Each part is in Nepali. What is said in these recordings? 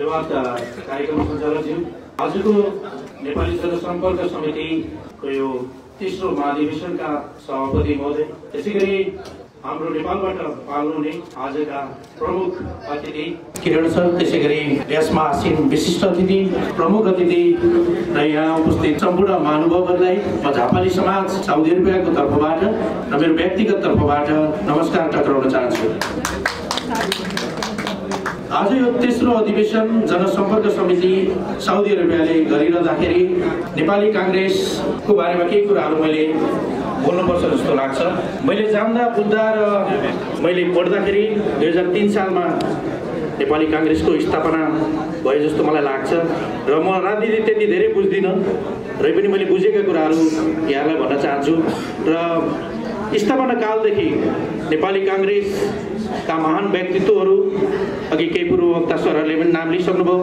धन्यवाद कार्यक्रम सञ्चालकज्यू। आजको नेपाली जनसम्पर्क समितिको यो तेस्रो महाधिवेशनका सभापति महोदय, त्यसैगरी हाम्रो नेपालबाट पाल्नुहुने आजका प्रमुख अतिथि किरण सर, त्यसैगरी यसमा आसीन विशिष्ट अतिथि, प्रमुख अतिथि र यहाँ उपस्थित सम्पूर्ण महानुभावहरूलाई म झापाली समाज साउदी अरेबियाको तर्फबाट र मेरो व्यक्तिगत तर्फबाट नमस्कार टक्राउन चाहन्छु। आज यो तेस्रो अधिवेशन जनसम्पर्क समिति साउदी अरेबियाले गरिरहँदाखेरि नेपाली कांग्रेसको बारेमा केही कुराहरू मैले बोल्नुपर्छ जस्तो लाग्छ। मैले जान्दा बुझ्दा र मैले पढ्दाखेरि 2003 सालमा नेपाली कांग्रेसको स्थापना भए जस्तो मलाई लाग्छ र म राजनीति त्यति धेरै बुझ्दिनँ र पनि मैले बुझेका कुराहरू यहाँलाई भन्न चाहन्छु। र स्थापना कालदेखि नेपाली कांग्रेसका महान व्यक्तित्वहरू, अघि केही पूर्ववक्ता सरहरूले पनि नाम लिइसक्नुभयो,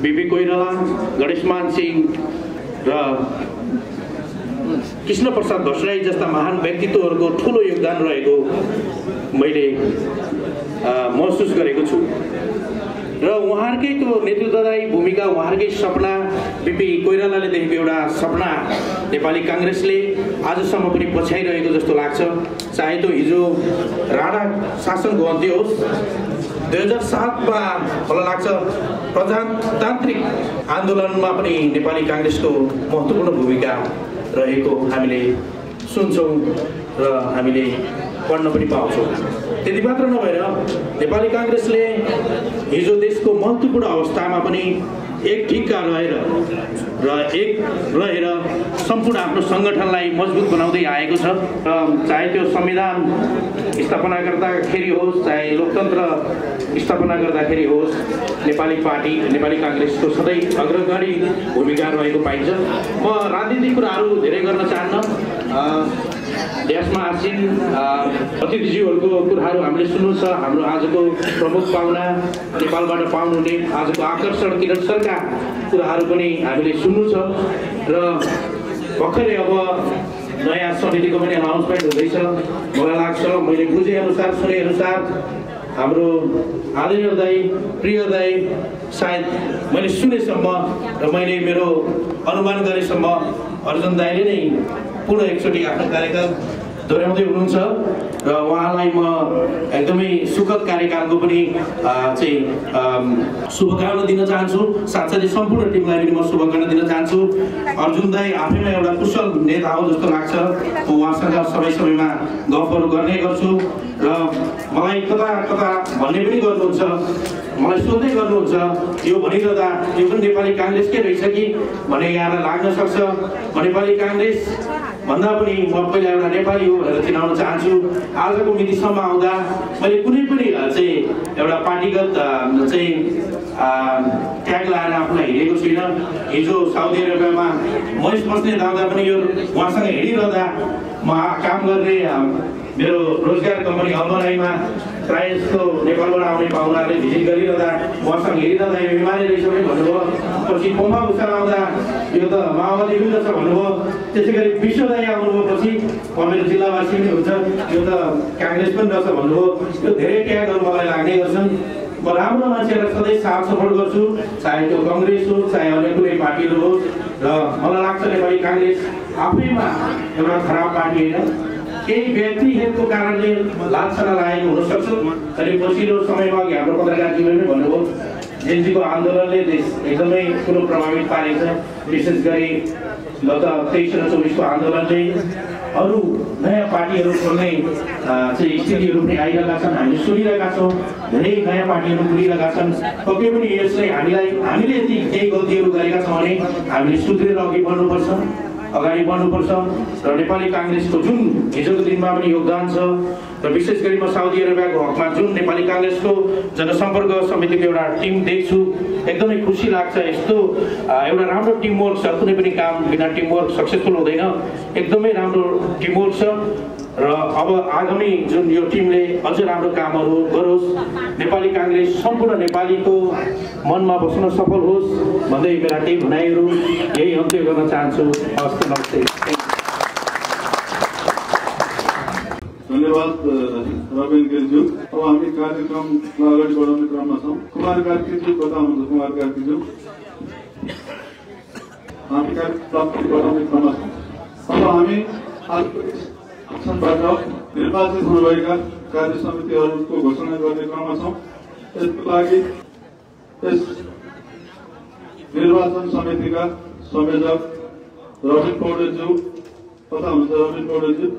बीबी कोइराला, गणेशमान सिंह र कृष्ण प्रसाद भट्टराई जस्ता महान व्यक्तित्वहरूको ठुलो योगदान रहेको मैले महसुस गरेको छु र उहाँहरूकै त्यो नेतृत्वदायी भूमिका, उहाँहरूकै सपना, बीबी कोइरालाले देखेको एउटा सपना नेपाली कांग्रेसले आजसम्म पनि पछ्याइरहेको जस्तो लाग्छ। चाहे त्यो हिजो राणा शासनको अन्त्य होस्, 2007मा मलाई लाग्छ प्रजातान्त्रिक आन्दोलनमा पनि नेपाली कांग्रेसको महत्त्वपूर्ण भूमिका रहेको हामीले सुन्छौँ र हामीले पढ्न पनि पाउँछौँ। त्यति मात्र नभएर नेपाली कांग्रेसले हिजो देशको महत्त्वपूर्ण अवस्थामा पनि एक ठिक्का रहेर सम्पूर्ण आफ्नो सङ्गठनलाई मजबुत बनाउँदै आएको छ। र चाहे त्यो संविधान स्थापना गर्दाखेरि होस्, चाहे लोकतन्त्र स्थापना गर्दाखेरि होस्, नेपाली पार्टी, नेपाली कांग्रेसको सधैँ अग्रगामी भूमिका रहेको पाइन्छ। म राजनीतिक कुराहरू धेरै गर्न चाहन्न। देशमा आसीन अतिथिज्यूहरूको कुराहरू हामीले सुन्नु छ। हाम्रो आजको प्रमुख पाहुना नेपालबाट पाउनुहुने आजको आकर्षण किरण सरका कुराहरू पनि हामीले सुन्नु छ र भर्खरै अब नयाँ समितिको पनि अनाउन्समेन्ट हुँदैछ। मलाई लाग्छ, मैले बुझेअनुसार, सुनेअनुसार हाम्रो आदरणीय दाई, प्रिय दाई, सायद मैले सुनेसम्म र मैले मेरो अनुमान गरेसम्म अर्जुन दाईले नै पुनः एकचोटि आफ्नो कार्यकाल दोहोऱ्याउँदै हुनुहुन्छ र उहाँलाई म एकदमै सुखद कार्यकालको पनि चाहिँ शुभकामना दिन चाहन्छु। साथसाथै सम्पूर्ण टिमलाई पनि म शुभकामना दिन चाहन्छु। अर्जुन दाई आफैमा एउटा कुशल नेता हो जस्तो लाग्छ। उहाँसँग समय-समयमा गफहरू गर्ने गर्छु र मलाई कता भन्ने पनि गर्नुहुन्छ, मलाई सोध्दै गर्नुहुन्छ, यो भनिरहँदा यो पनि नेपाली कांग्रेसकै रहेछ कि भन्ने यहाँलाई लाग्न सक्छ। म नेपाली कांग्रेस भन्दा पनि म पहिला एउटा नेपाली हो भनेर चिनाउन चाहन्छु। आजको मितिसम्म आउँदा मैले कुनै पनि चाहिँ एउटा पार्टीगत चाहिँ ट्याग लाएर आफूलाई हिँडेको छुइनँ। हिजो साउदी अरेबियामा महेश बस्ने दादा पनि यो उहाँसँग हिँडिरहँदा म काम गर्ने मेरो रोजगार कम्पनी अल्मराईमा प्रायः जस्तो नेपालबाट आउने पाहुनाहरूले भिजिट गरिरहँदा उहाँसँग हेरिरहँदा यो हिमालय रहेछ पनि भन्नुभयो। पछि पोम्बा भूषण आउँदा यो त माओवादी विरुद्ध छ भन्नुभयो। त्यसै गरी विश्वदाई आउनुभयो, पछि मेरो जिल्लावासी पनि हुन्छ, यो त कांग्रेस पनि रहेछ भन्नुभयो। यो धेरै ट्यागहरू मलाई लाग्ने गर्छन्। म राम्रो मान्छेहरूलाई सधैँ साथ सपोर्ट गर्छु, चाहे त्यो कङ्ग्रेस होस्, चाहे अन्य कुनै पार्टीहरू होस्। र मलाई लाग्छ नेपाली कांग्रेस आफैमा एउटा खराब पार्टी होइन। केही व्यक्तिहरूको कारणले लान्छना लागेको हुनसक्छ। अनि पछिल्लो समयमा अघि हाम्रो पत्रकारजीले पनि भन्नुभयो, जेनजीको आन्दोलनले देश एकदमै ठुलो प्रभावित पारेको छ। विशेष गरी गत 23 र 24को आन्दोलनले अरू नयाँ पार्टीहरू खोल्ने चाहिँ स्थितिहरू पनि आइरहेका छन्। हामीले सुनिरहेका छौँ, धेरै नयाँ पार्टीहरू खुलिरहेका छन्। पक्कै पनि यसलाई हामीले यति केही गल्तीहरू गरेका छौँ भने हामीले सुध्रेर अघि बढ्नुपर्छ, अगाडि बढ्नुपर्छ। र नेपाली कांग्रेसको जुन हिजोको दिनमा पनि योगदान छ र विशेष गरी म साउदी अरेबियाको हकमा जुन नेपाली कांग्रेसको जनसम्पर्क समितिको एउटा टिम देख्छु, एकदमै खुसी लाग्छ। यस्तो एउटा राम्रो टिमवर्क छ, कुनै पनि काम बिना टिमवर्क सक्सेसफुल हुँदैन। एकदमै राम्रो टिमवर्क छ र अब आगामी जुन यो टिमले अझ राम्रो कामहरू गरोस्, नेपाली कांग्रेस सम्पूर्ण नेपालीको मनमा बस्न सफल होस् भन्दै मेरा केही भनाइहरू यही अन्त्य गर्न चाहन्छु। हस्त, नमस्ते। धन्यवाद रबिन गिरिज्यू। अब हामी कार्यक्रमलाई अगाडि बढाउने क्रममा छौँ। कुमार कार्कीज्यू कता हुनुहुन्छ? कुमार कार्कीज्यू हामी कार्यक्रम बढाउने क्रममा छौँ। अब हामी आजबाट निर्वाचित हुनुभएका कार्य समितिहरूको घोषणा गर्ने क्रममा छौँ। यसको लागि यस निर्वाचन समितिका संयोजक रबिन पौडेलज्यू कता हुनुहुन्छ? रबिन पौडेलज्यू